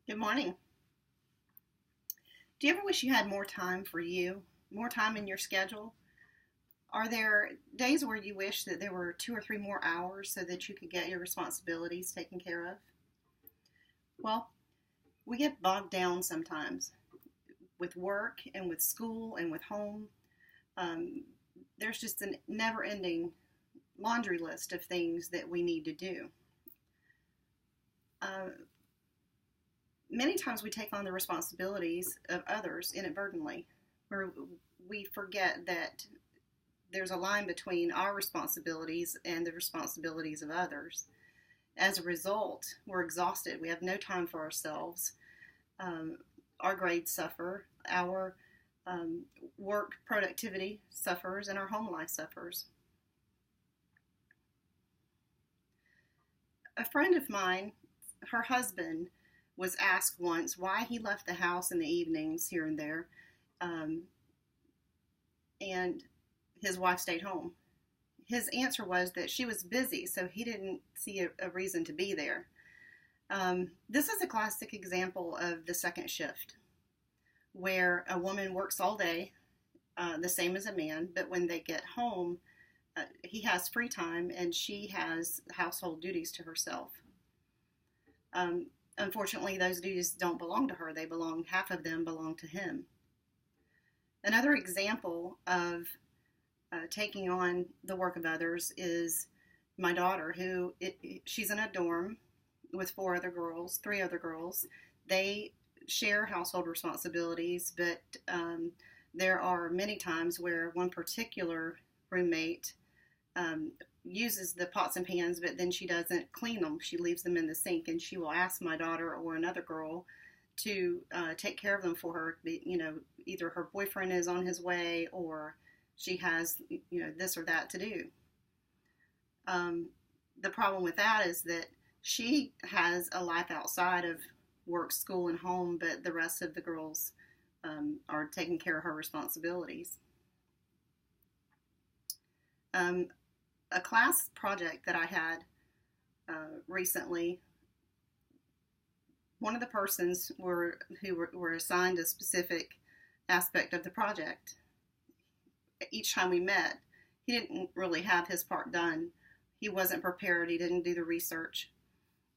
Good morning. Do you ever wish you had more time for you, more time in your schedule? Are there days where you wish that there were 2 or 3 more hours so that you could get your responsibilities taken care of? Well, we get bogged down sometimes with work and with school and with home. Um, there's just a never ending laundry list of things that we need to do. Uh, Many times we take on the responsibilities of others inadvertently, where we forget that there's a line between our responsibilities and the responsibilities of others. As a result, we're exhausted. We have no time for ourselves. Um, our grades suffer, our work productivity suffers, and our home life suffers. A friend of mine, her husband, was asked once why he left the house in the evenings here and there, um, and his wife stayed home. His answer was that she was busy, so he didn't see a reason to be there. This is a classic example of the second shift, where a woman works all day, the same as a man, but when they get home, he has free time and she has household duties to herself. Um, Unfortunately, those duties don't belong to her. Half of them belong to him. Another example of taking on the work of others is my daughter, she's in a dorm with 3 other girls. They share household responsibilities, but there are many times where one particular roommate uses the pots and pans, but then she doesn't clean them. She leaves them in the sink, and she will ask my daughter or another girl to take care of them for her. Either her boyfriend is on his way or she has, this or that to do. The problem with that is that she has a life outside of work, school, and home, but the rest of the girls are taking care of her responsibilities. A class project that I had recently, one of the persons who were assigned a specific aspect of the project. Each time we met, he didn't really have his part done. He wasn't prepared. He didn't do the research.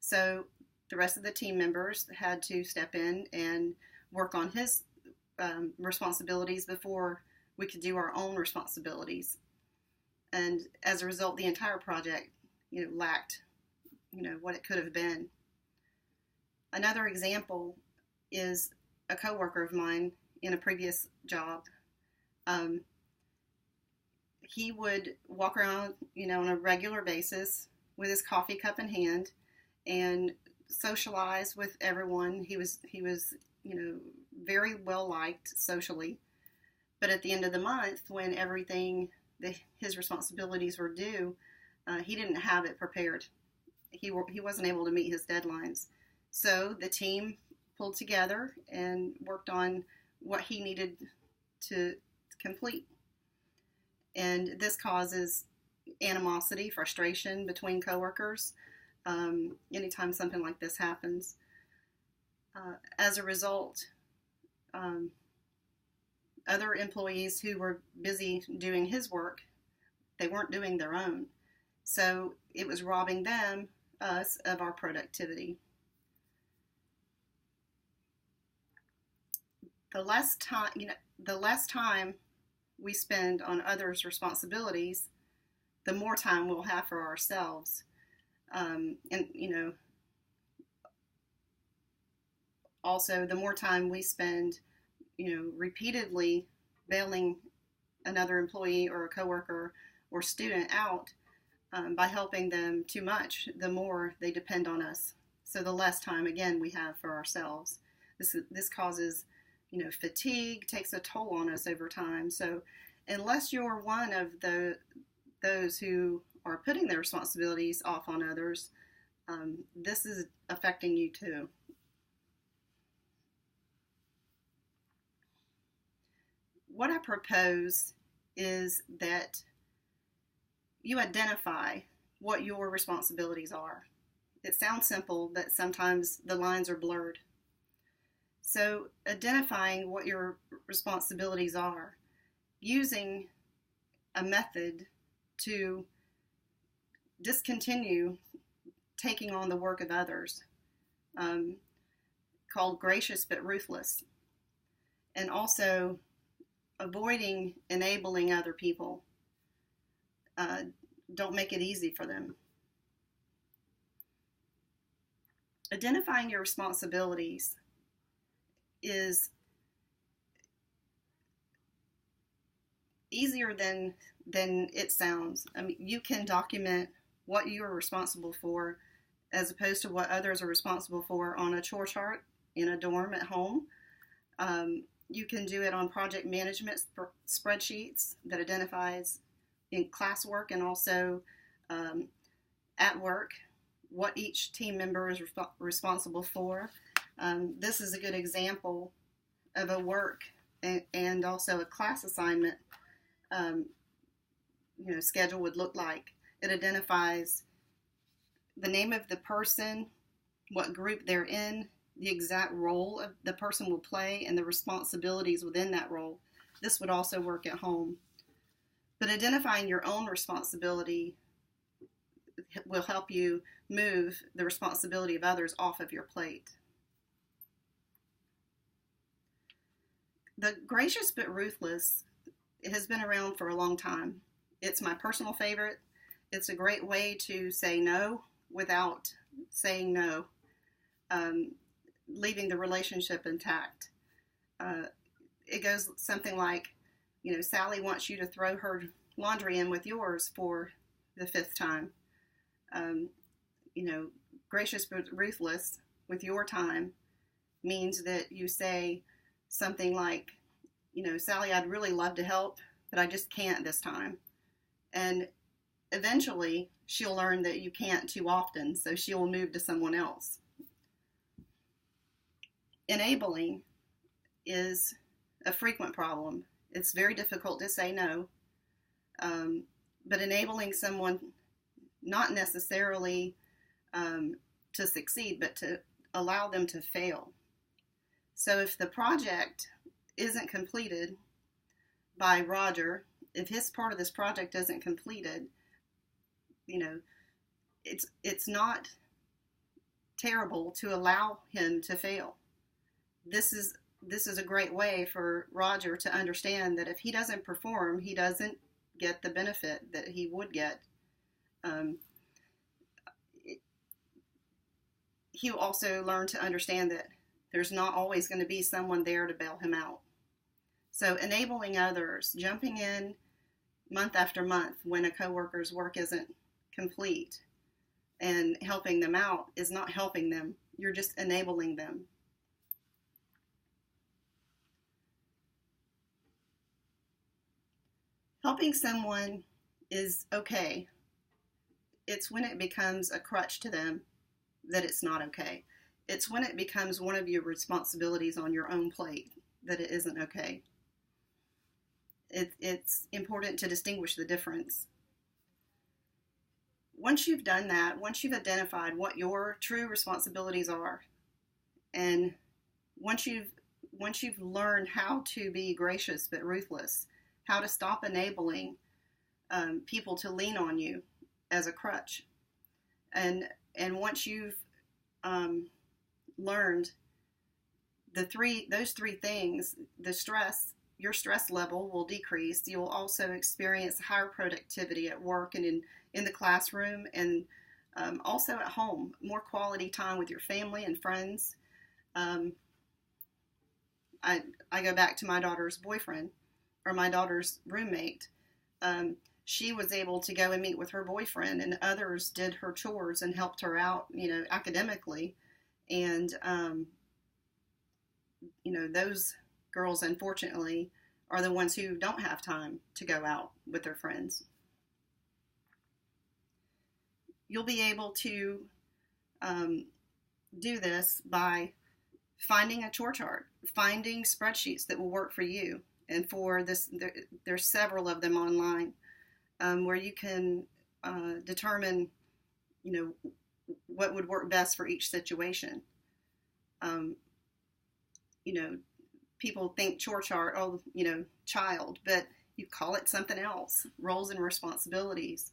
So the rest of the team members had to step in and work on his responsibilities before we could do our own responsibilities. And as a result, the entire project, lacked, what it could have been. Another example is a coworker of mine in a previous job. He would walk around, on a regular basis with his coffee cup in hand and socialize with everyone. He was, very well liked socially. But at the end of the month, when his responsibilities were due, he didn't have it prepared. He wasn't able to meet his deadlines. So the team pulled together and worked on what he needed to complete. And this causes animosity, frustration between coworkers anytime something like this happens. As a result, other employees who were busy doing his work, they weren't doing their own. So it was robbing us, of our productivity. The less time we spend on others' responsibilities, the more time we'll have for ourselves. Also the more time we spend repeatedly bailing another employee or a coworker or student out by helping them too much, the more they depend on us. So the less time, again, we have for ourselves. This causes, fatigue, takes a toll on us over time. So unless you're one of those who are putting their responsibilities off on others, this is affecting you too. What I propose is that you identify what your responsibilities are. It sounds simple, but sometimes the lines are blurred. So identifying what your responsibilities are, using a method to discontinue taking on the work of others, called gracious but ruthless, and also avoiding enabling other people. Don't make it easy for them. Identifying your responsibilities is easier than it sounds. I mean, you can document what you are responsible for as opposed to what others are responsible for on a chore chart in a dorm at home. You can do it on project management spreadsheets that identifies in classwork and also at work what each team member is responsible for. This is a good example of a work and also a class assignment schedule would look like. It identifies the name of the person, what group they're in, the exact role of the person will play, and the responsibilities within that role. This would also work at home. But identifying your own responsibility will help you move the responsibility of others off of your plate. The gracious but ruthless has been around for a long time. It's my personal favorite. It's a great way to say no without saying no, leaving the relationship intact. It goes something like, Sally wants you to throw her laundry in with yours for the 5th time. Gracious but ruthless with your time means that you say something like, Sally, I'd really love to help, but I just can't this time. And eventually she'll learn that you can't too often, so she'll move to someone else. Enabling is a frequent problem. It's very difficult to say no, but enabling someone not necessarily to succeed, but to allow them to fail. So if the project isn't completed by Roger, if his part of this project isn't completed, it's not terrible to allow him to fail. This is a great way for Roger to understand that if he doesn't perform, he doesn't get the benefit that he would get. He'll also learn to understand that there's not always going to be someone there to bail him out. So enabling others, jumping in month after month when a coworker's work isn't complete and helping them out is not helping them. You're just enabling them. Helping someone is okay. It's when it becomes a crutch to them that it's not okay. It's when it becomes one of your responsibilities on your own plate that it isn't okay. It's important to distinguish the difference. Once you've done that, once you've identified what your true responsibilities are, and once you've learned how to be gracious but ruthless, how to stop enabling people to lean on you as a crutch, and once you've learned those three things, your stress level will decrease. You'll also experience higher productivity at work and in the classroom, and also at home, more quality time with your family and friends. I go back to my daughter's boyfriend, or my daughter's roommate. She was able to go and meet with her boyfriend, and others did her chores and helped her out, academically. And, those girls, unfortunately, are the ones who don't have time to go out with their friends. You'll be able to do this by finding a chore chart, finding spreadsheets that will work for you. And for this, there's several of them online where you can determine, what would work best for each situation. you know, people think chore chart, oh, child, but you call it something else, roles and responsibilities,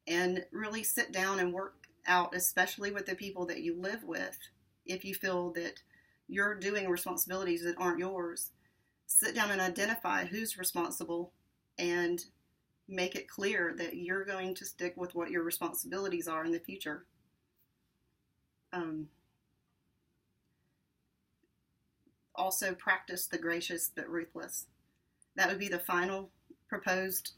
and really sit down and work out, especially with the people that you live with. If you feel that you're doing responsibilities that aren't yours, sit down and identify who's responsible and make it clear that you're going to stick with what your responsibilities are in the future. Also, practice the gracious but ruthless. That would be the final proposed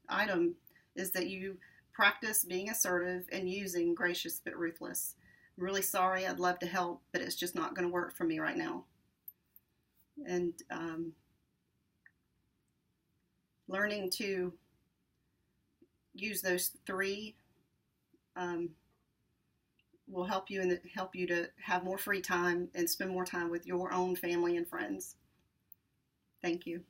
item, is that you practice being assertive and using gracious but ruthless. I'm really sorry, I'd love to help, but it's just not going to work for me right now. And learning to use those three will help you to have more free time and spend more time with your own family and friends. Thank you.